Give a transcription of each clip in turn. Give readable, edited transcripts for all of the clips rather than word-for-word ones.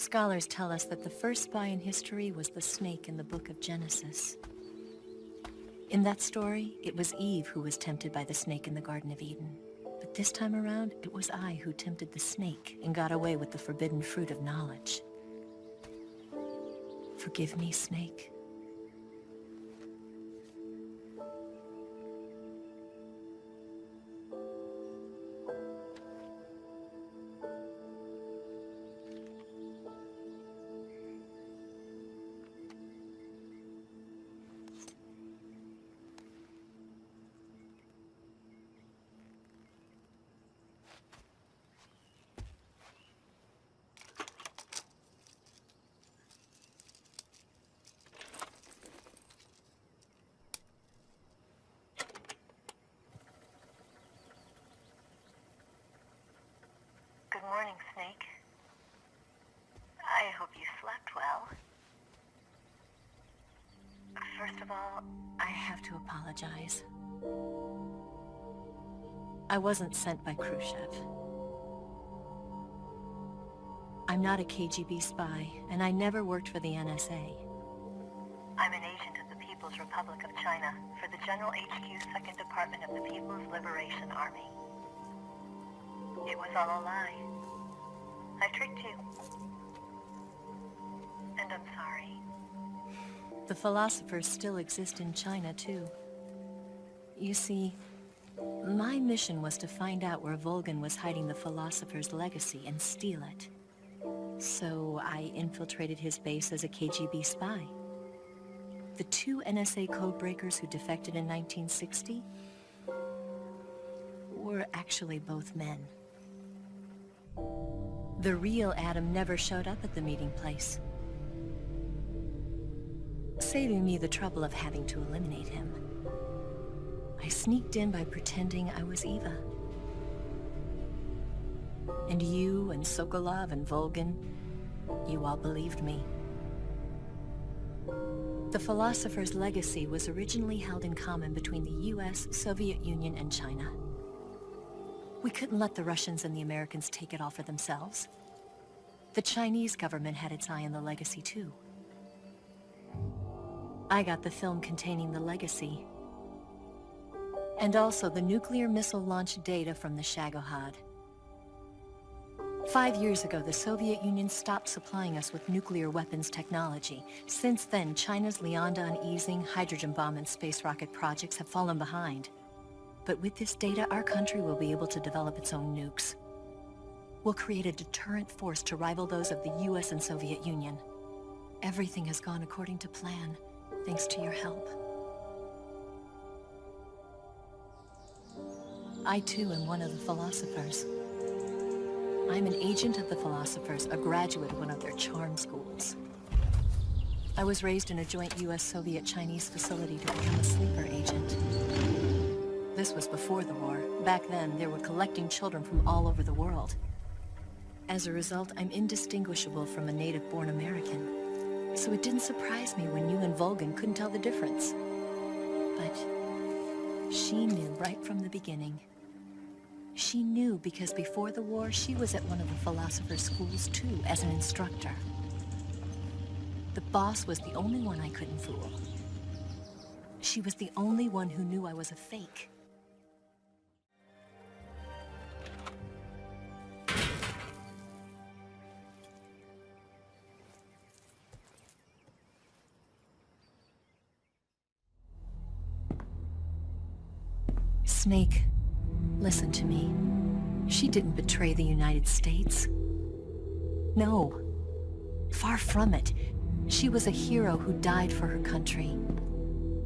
Scholars tell us that the first spy in history was the snake in the book of Genesis. In that story, it was Eve who was tempted by the snake in the Garden of Eden. But this time around, it was I who tempted the snake and got away with the forbidden fruit of knowledge. Forgive me, snake. Good morning, Snake. I hope you slept well. First of all, I have to apologize. I wasn't sent by Khrushchev. I'm not a KGB spy, and I never worked for the NSA. I'm an agent of the People's Republic of China for the General HQ 2nd Department of the People's Liberation Army. It was all a lie. I tricked you. And I'm sorry. The philosophers still exist in China, too. You see, my mission was to find out where Volgin was hiding the philosopher's legacy and steal it. So I infiltrated his base as a KGB spy. The two NSA codebreakers who defected in 1960 were actually both men. The real Adam never showed up at the meeting place, saving me the trouble of having to eliminate him. I sneaked in by pretending I was Eva. And you and Sokolov and Volgin, you all believed me. The philosopher's legacy was originally held in common between the US, Soviet Union, and China. We couldn't let the Russians and the Americans take it all for themselves. The Chinese government had its eye on the legacy, too. I got the film containing the legacy, and also the nuclear missile launch data from the Shagohod. 5 years ago, the Soviet Union stopped supplying us with nuclear weapons technology. Since then, China's Lianda and Easing hydrogen bomb and space rocket projects have fallen behind. But with this data, our country will be able to develop its own nukes. We'll create a deterrent force to rival those of the US and Soviet Union. Everything has gone according to plan, thanks to your help. I too am one of the philosophers. I'm an agent of the philosophers, a graduate of one of their charm schools. I was raised in a joint US-Soviet-Chinese facility to become a sleeper agent. This was before the war. Back then, they were collecting children from all over the world. As a result, I'm indistinguishable from a native-born American. So it didn't surprise me when you and Volgin couldn't tell the difference. But she knew right from the beginning. She knew because before the war, she was at one of the philosopher's schools too, as an instructor. The boss was the only one I couldn't fool. She was the only one who knew I was a fake. Snake, listen to me. She didn't betray the United States. No. Far from it. She was a hero who died for her country.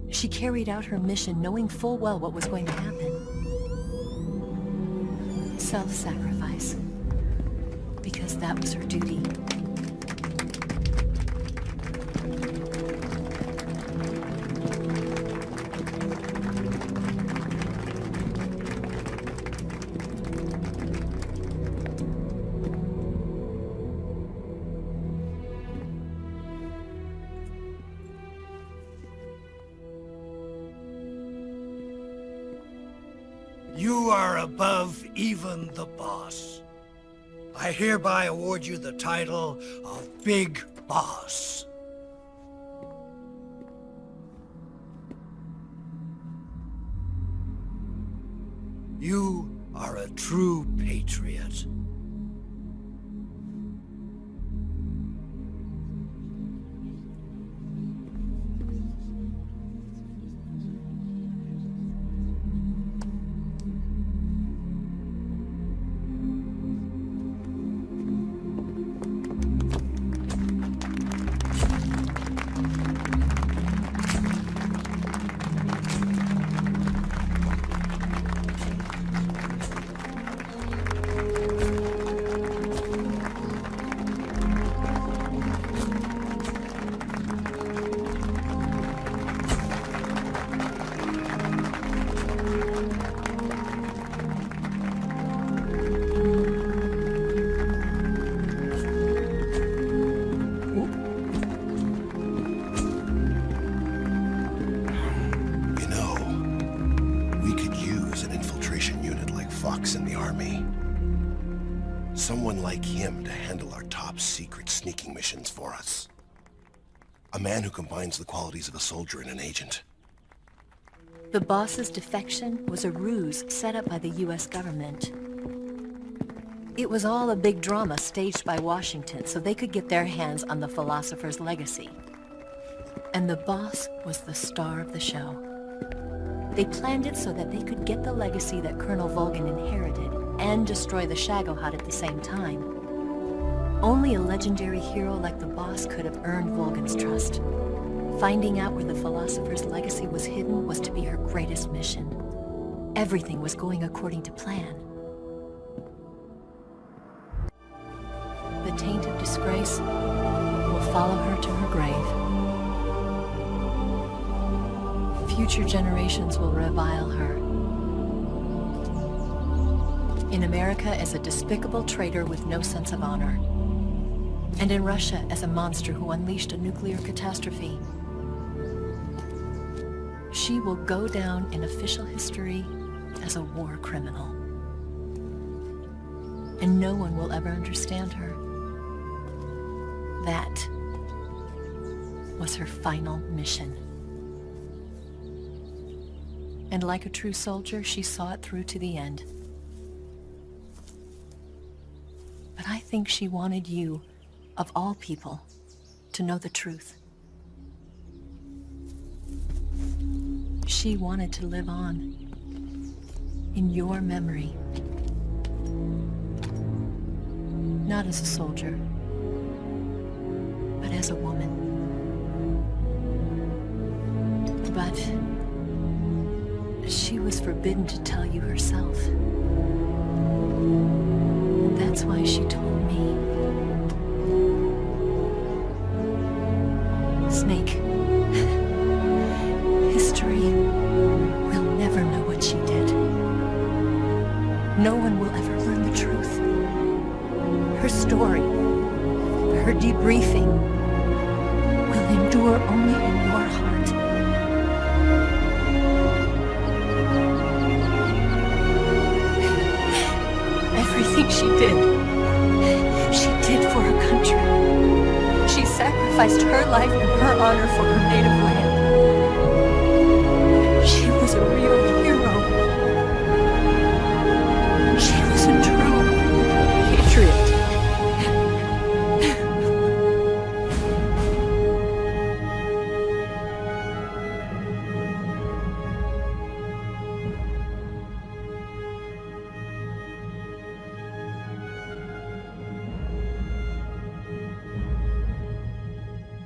She carried out her mission knowing full well what was going to happen. Self-sacrifice. Because that was her duty. You are above even the boss. I hereby award you the title of Big Boss. You are a true patriot. In the army. Someone like him to handle our top secret sneaking missions for us. A man who combines the qualities of a soldier and an agent. The boss's defection was a ruse set up by the U.S. government. It was all a big drama staged by Washington so they could get their hands on the philosopher's legacy. And the boss was the star of the show. They planned it so that they could get the legacy that Colonel Volgan inherited and destroy the Shagohod at the same time. Only a legendary hero like the boss could have earned Volgan's trust. Finding out where the philosopher's legacy was hidden was to be her greatest mission. Everything was going according to plan. The taint of disgrace will follow her to her grave. Future generations will revile her. In America as a despicable traitor with no sense of honor. And in Russia as a monster who unleashed a nuclear catastrophe. She will go down in official history as a war criminal. And no one will ever understand her. That was her final mission. And like a true soldier, she saw it through to the end. But I think she wanted you, of all people, to know the truth. She wanted to live on, in your memory. Not as a soldier, but as a woman. But she was forbidden to tell you herself. That's why she told me. Snake, history will never know what she did. No one will ever learn the truth. Her story, her debriefing, will endure only in your heart. Everything she did for her country. She sacrificed her life and her honor for her native land. She was a real